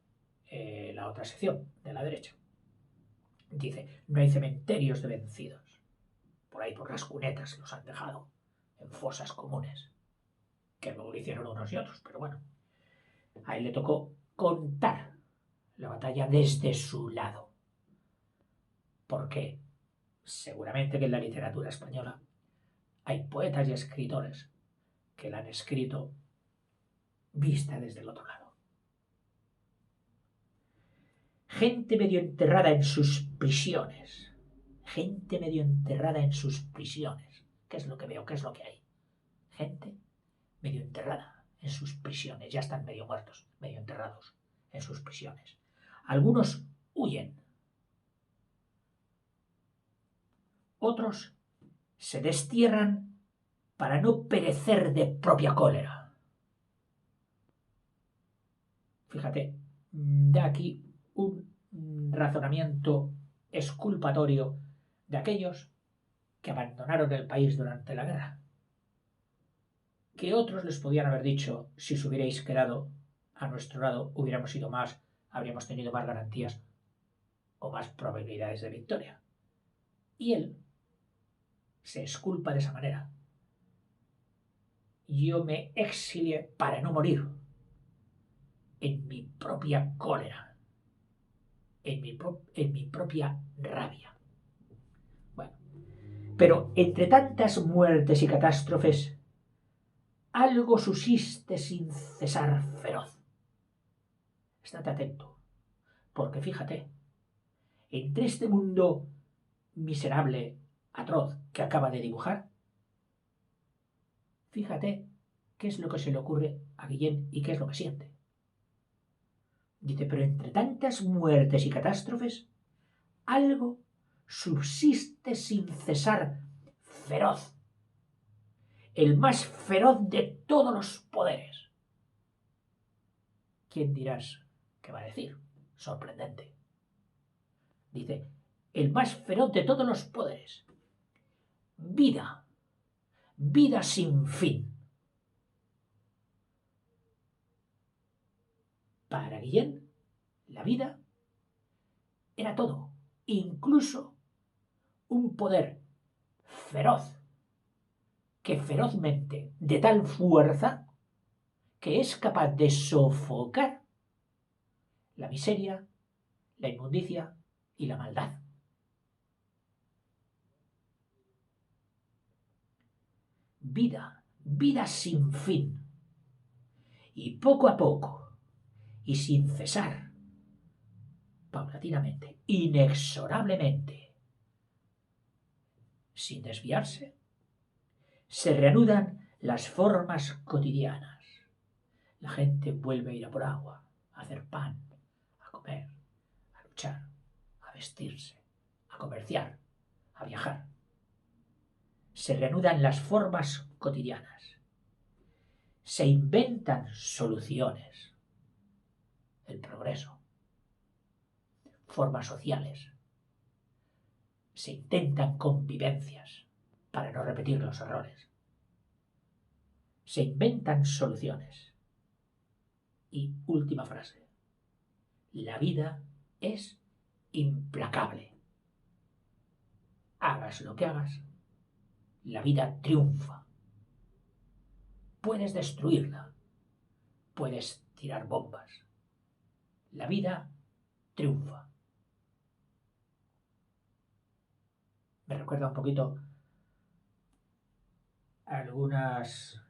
la otra sección, de la derecha. Dice, no hay cementerios de vencidos. Por ahí, por las cunetas, los han dejado en fosas comunes, que luego lo hicieron unos y otros, pero bueno. A él le tocó contar la batalla desde su lado. Porque seguramente que en la literatura española hay poetas y escritores que la han escrito vista desde el otro lado. Gente medio enterrada en sus prisiones. Gente medio enterrada en sus prisiones. ¿Qué es lo que veo? ¿Qué es lo que hay? Gente medio enterrada en sus prisiones. Ya están medio muertos, medio enterrados en sus prisiones. Algunos huyen. Otros se destierran para no perecer de propia cólera. Fíjate, da aquí un razonamiento exculpatorio de aquellos que abandonaron el país durante la guerra. Que otros les podían haber dicho, si os hubierais quedado a nuestro lado, hubiéramos sido más, habríamos tenido más garantías o más probabilidades de victoria. Y él se exculpa de esa manera. Yo me exilié para no morir en mi propia cólera, en mi propia rabia. Bueno, pero entre tantas muertes y catástrofes, algo subsiste sin cesar feroz. Estate atento, porque fíjate, entre este mundo miserable, atroz, que acaba de dibujar, fíjate qué es lo que se le ocurre a Guillén y qué es lo que siente. Dice, pero entre tantas muertes y catástrofes, algo subsiste sin cesar feroz, el más feroz de todos los poderes. ¿Quién dirás qué va a decir? Sorprendente. Dice, el más feroz de todos los poderes. Vida, vida sin fin. Para Guillén, la vida era todo, incluso un poder feroz, que ferozmente, de tal fuerza, que es capaz de sofocar la miseria, la inmundicia y la maldad. Vida, vida sin fin. Y poco a poco, y sin cesar, paulatinamente, inexorablemente, sin desviarse, se reanudan las formas cotidianas. La gente vuelve a ir a por agua, a hacer pan, a comer, a luchar, a vestirse, a comerciar, a viajar. Se reanudan las formas cotidianas. Se inventan soluciones. El progreso. Formas sociales. Se intentan convivencias para no repetir los errores. Se inventan soluciones. Y última frase. La vida es implacable. Hagas lo que hagas, La vida triunfa. Puedes destruirla. Puedes tirar bombas. La vida triunfa. Me recuerda un poquito a algunas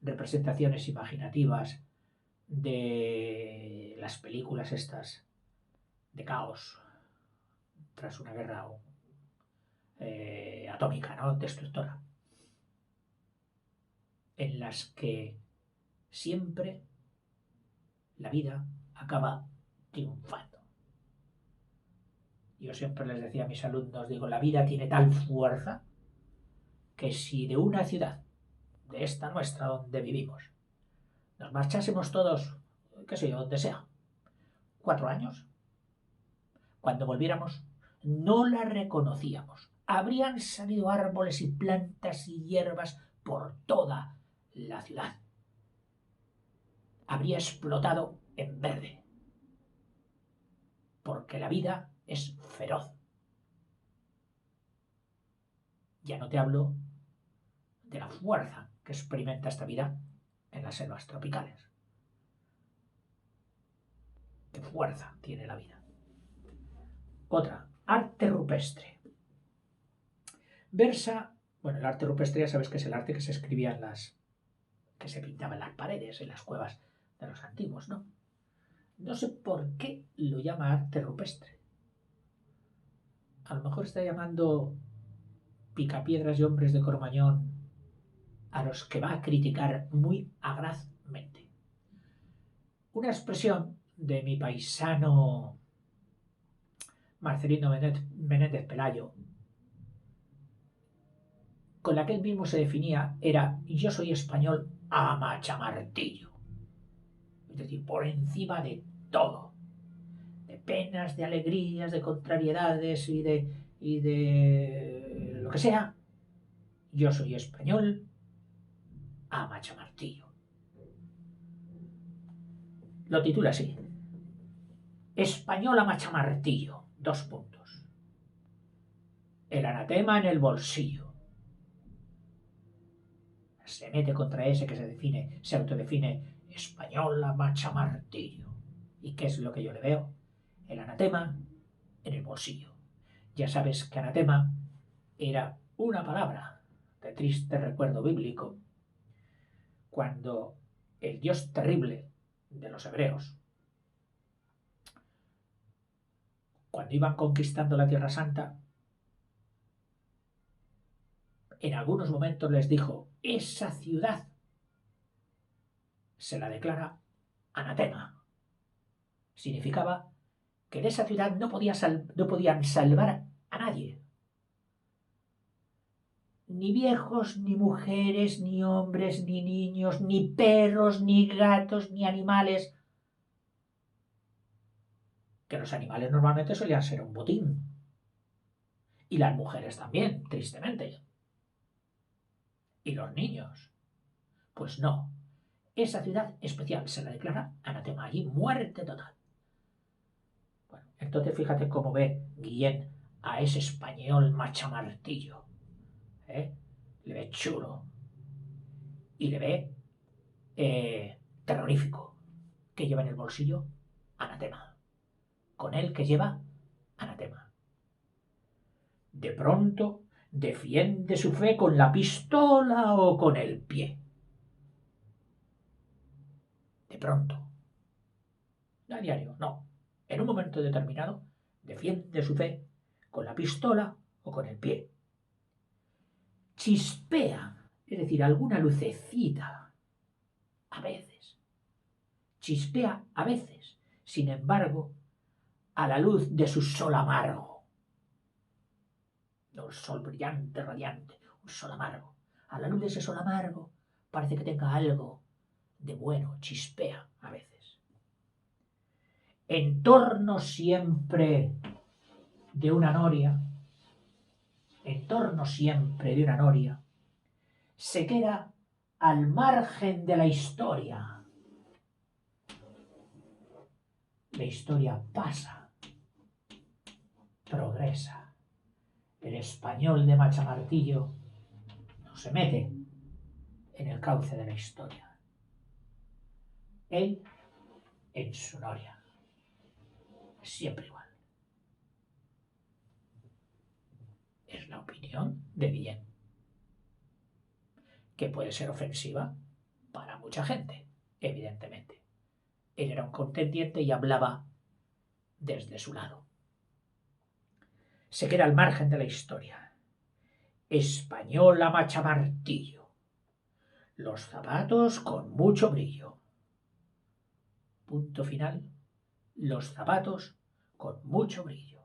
representaciones imaginativas de las películas estas de caos tras una guerra atómica, ¿no? Destructora, en las que siempre la vida acaba triunfando. Yo siempre les decía a mis alumnos, digo, la vida tiene tal fuerza que si de una ciudad, de esta nuestra donde vivimos, nos marchásemos todos, qué sé yo, donde sea, 4 años, cuando volviéramos, no la reconocíamos. Habrían salido árboles y plantas y hierbas por toda la ciudad. Habría explotado en verde. Porque la vida es feroz. Ya no te hablo de la fuerza que experimenta esta vida en las selvas tropicales. ¿Qué fuerza tiene la vida? Otra, arte rupestre. Versa, bueno, el arte rupestre ya sabes que es el arte que se escribía que se pintaba en las paredes, en las cuevas de los antiguos, ¿no? No sé por qué lo llama arte rupestre. A lo mejor está llamando picapiedras y hombres de Cromañón a los que va a criticar muy agrazmente. Una expresión de mi paisano Marcelino Menéndez Pelayo, con la que él mismo se definía, era yo soy español a machamartillo. Es decir, por encima de todo. De penas, de alegrías, de contrariedades y de lo que sea. Yo soy español a machamartillo. Lo titula así. Español a machamartillo. 2 puntos. El anatema en el bolsillo. Se mete contra ese que se autodefine español a machamartillo. ¿Y qué es lo que yo le veo? El anatema en el bolsillo. Ya sabes que anatema era una palabra de triste recuerdo bíblico cuando el Dios terrible de los hebreos, cuando iban conquistando la Tierra Santa, en algunos momentos les dijo, esa ciudad se la declara anatema. Significaba que de esa ciudad no podían salvar a nadie. Ni viejos, ni mujeres, ni hombres, ni niños, ni perros, ni gatos, ni animales. Que los animales normalmente solían ser un botín. Y las mujeres también, tristemente. Y los niños. Pues no. Esa ciudad especial se la declara anatema. Allí muerte total. Bueno, entonces fíjate cómo ve Guillén a ese español machamartillo. Le ve chulo. Y le ve terrorífico. Que lleva en el bolsillo anatema. Con él que lleva anatema. De pronto defiende su fe con la pistola o con el pie. De pronto. No a diario, no. En un momento determinado defiende su fe con la pistola o con el pie. Chispea, es decir, alguna lucecita, a veces. Chispea a veces, sin embargo, a la luz de su sol amargo. No un sol brillante, radiante, un sol amargo. A la luz de ese sol amargo parece que tenga algo de bueno, chispea a veces. En torno siempre de una noria, se queda al margen de la historia. La historia pasa, progresa. El español de machamartillo se mete en el cauce de la historia. Él en su noria. Siempre igual. Es la opinión de Guillén, que puede ser ofensiva para mucha gente, evidentemente. Él era un contendiente y hablaba desde su lado. Se queda al margen de la historia. Española machamartillo. Los zapatos con mucho brillo. Punto final. Los zapatos con mucho brillo.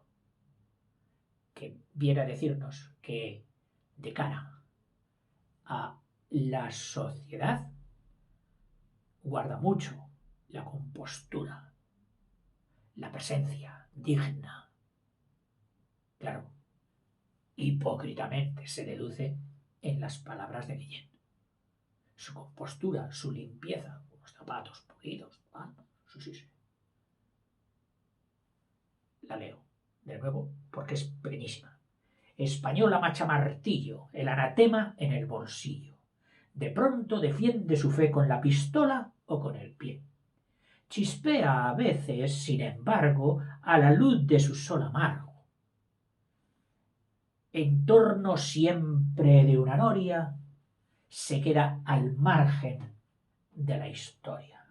Que viene a decirnos que de cara a la sociedad guarda mucho la compostura, la presencia digna. Claro, hipócritamente se deduce en las palabras de Guillén. Su compostura, su limpieza, unos zapatos pulidos. Sí. La leo de nuevo porque es pequeñísima. Española machamartillo, el anatema en el bolsillo. De pronto defiende su fe con la pistola o con el pie. Chispea a veces, sin embargo, a la luz de su sol amargo. En torno siempre de una noria, se queda al margen de la historia.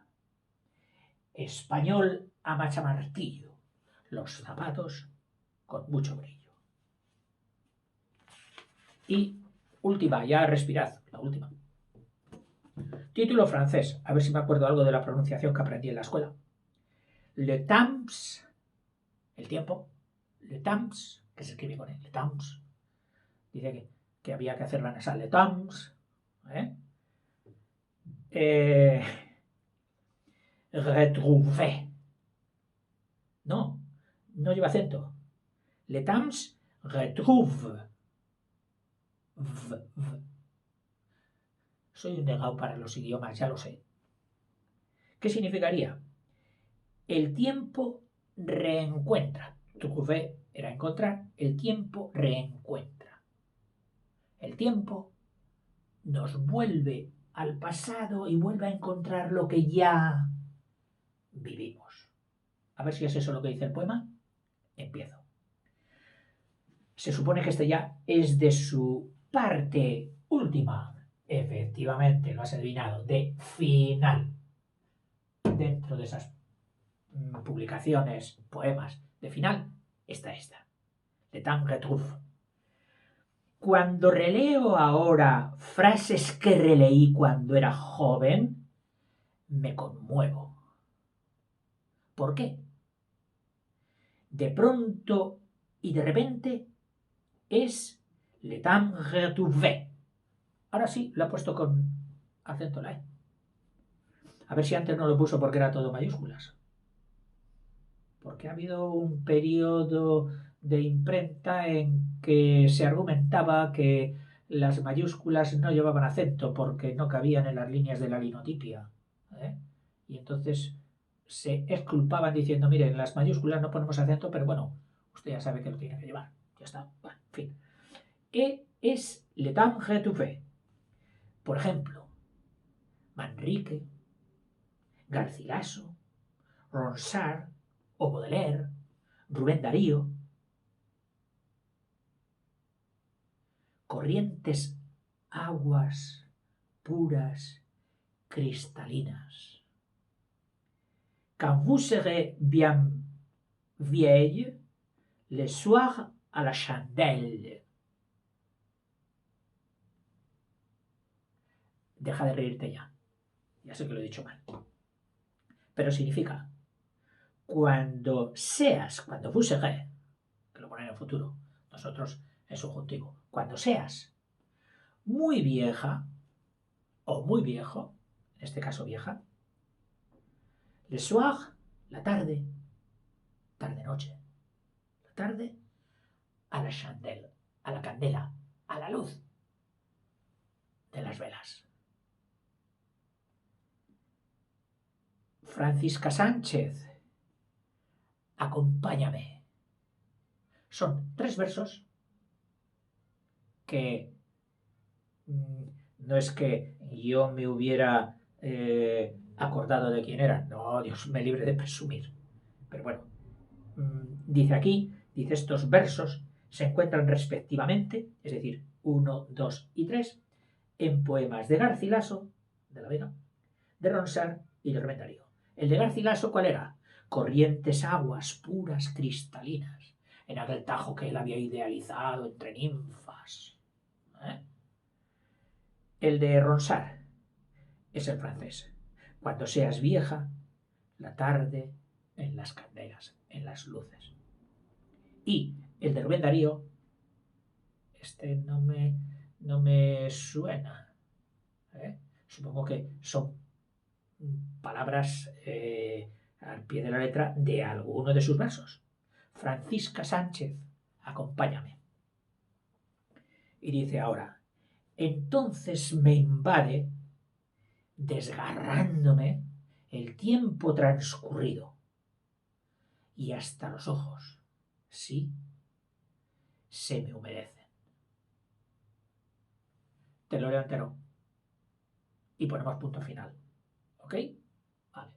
Español a machamartillo, los zapatos con mucho brillo. Y última, ya respirad, la última. Título francés, a ver si me acuerdo algo de la pronunciación que aprendí en la escuela. Le temps, el tiempo, le temps, que se escribe con él, le temps. Dice que había que hacer la nasal, le temps. Retrouvé. No lleva acento. Le temps retrouve. Soy un negado para los idiomas, ya lo sé. ¿Qué significaría? El tiempo reencuentra. Trouver era encontrar. El tiempo reencuentra. El tiempo nos vuelve al pasado y vuelve a encontrar lo que ya vivimos. A ver si es eso lo que dice el poema. Empiezo. Se supone que este ya es de su parte última. Efectivamente, lo has adivinado, de final. Dentro de esas publicaciones, poemas de final, está esta. De temps retrouve. Cuando releo ahora frases que releí cuando era joven, me conmuevo. ¿Por qué? De pronto y de repente es le temps retrouvé. Ahora sí, lo ha puesto con acento la E. A ver si antes no lo puso porque era todo mayúsculas. Porque ha habido un periodo de imprenta en que se argumentaba que las mayúsculas no llevaban acento porque no cabían en las líneas de la linotipia. Y entonces se exculpaban diciendo, mire, en las mayúsculas no ponemos acento, pero bueno, usted ya sabe que lo tiene que llevar. Ya está. Bueno, en fin. Es le temps retrouvé. Por ejemplo, Manrique, Garcilaso, Ronsard o Baudelaire, Rubén Darío. Corrientes aguas puras, cristalinas. Quand vous serez bien vieille, le soir à la chandelle. Deja de reírte ya. Ya sé que lo he dicho mal. Pero significa cuando seas, cuando vous serez, que lo ponen en futuro, nosotros en subjuntivo, cuando seas muy vieja o muy viejo, en este caso vieja, le soir, la tarde, tarde-noche, la tarde, a la chandelle, a la candela, a la luz de las velas. Francisca Sánchez, acompáñame. Son 3 versos que No es que yo me hubiera acordado de quién era. No, Dios me libre de presumir. Pero bueno, dice estos versos se encuentran respectivamente, es decir, 1, 2 y 3, en poemas de Garcilaso, de la Vega, de Ronsard y de Rubén Darío. El de Garcilaso, ¿cuál era? Corrientes aguas puras cristalinas, en aquel Tajo que él había idealizado entre ninfas. ¿Eh? El de Ronsard es el francés. Cuando seas vieja, la tarde en las candelas, en las luces. Y el de Rubén Darío, este no me suena. Supongo que son palabras al pie de la letra de alguno de sus versos. Francisca Sánchez, acompáñame. Y dice ahora, entonces me invade, desgarrándome, el tiempo transcurrido y hasta los ojos, sí, se me humedecen. Te lo leo entero y ponemos punto final. ¿Ok? Vale.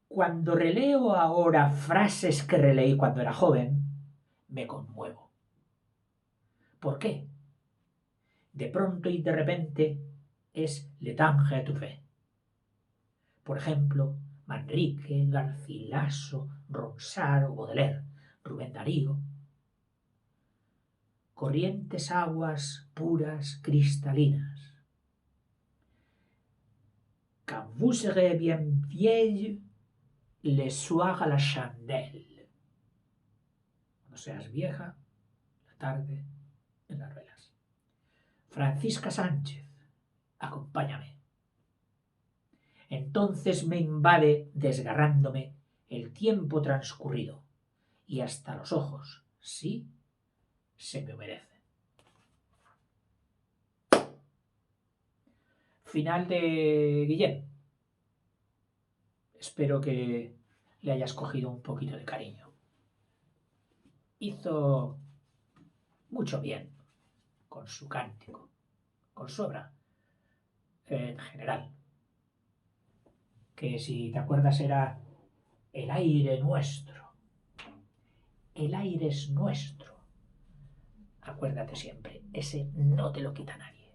Cuando releo ahora frases que releí cuando era joven, me conmuevo. ¿Por qué? De pronto y de repente es le temps étouffé. Por ejemplo, Manrique, Garcilaso, Ronsard o Baudelaire, Rubén Darío. Corrientes aguas puras cristalinas. Quand vous serez bien vieille, le soir à la chandelle. Cuando seas vieja, la tarde en las velas. Francisca Sánchez, acompáñame. Entonces me invade, desgarrándome, el tiempo transcurrido, y hasta los ojos, sí, se me humedecen. Final de Guillén. Espero que le hayas cogido un poquito de cariño. Hizo mucho bien con su cántico, con su obra en general, que si te acuerdas era el aire nuestro. El aire es nuestro. Acuérdate siempre, ese no te lo quita nadie.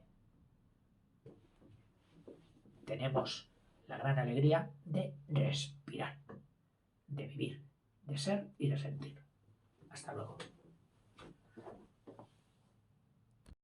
Tenemos la gran alegría de respirar, de vivir, de ser y de sentir. Hasta luego.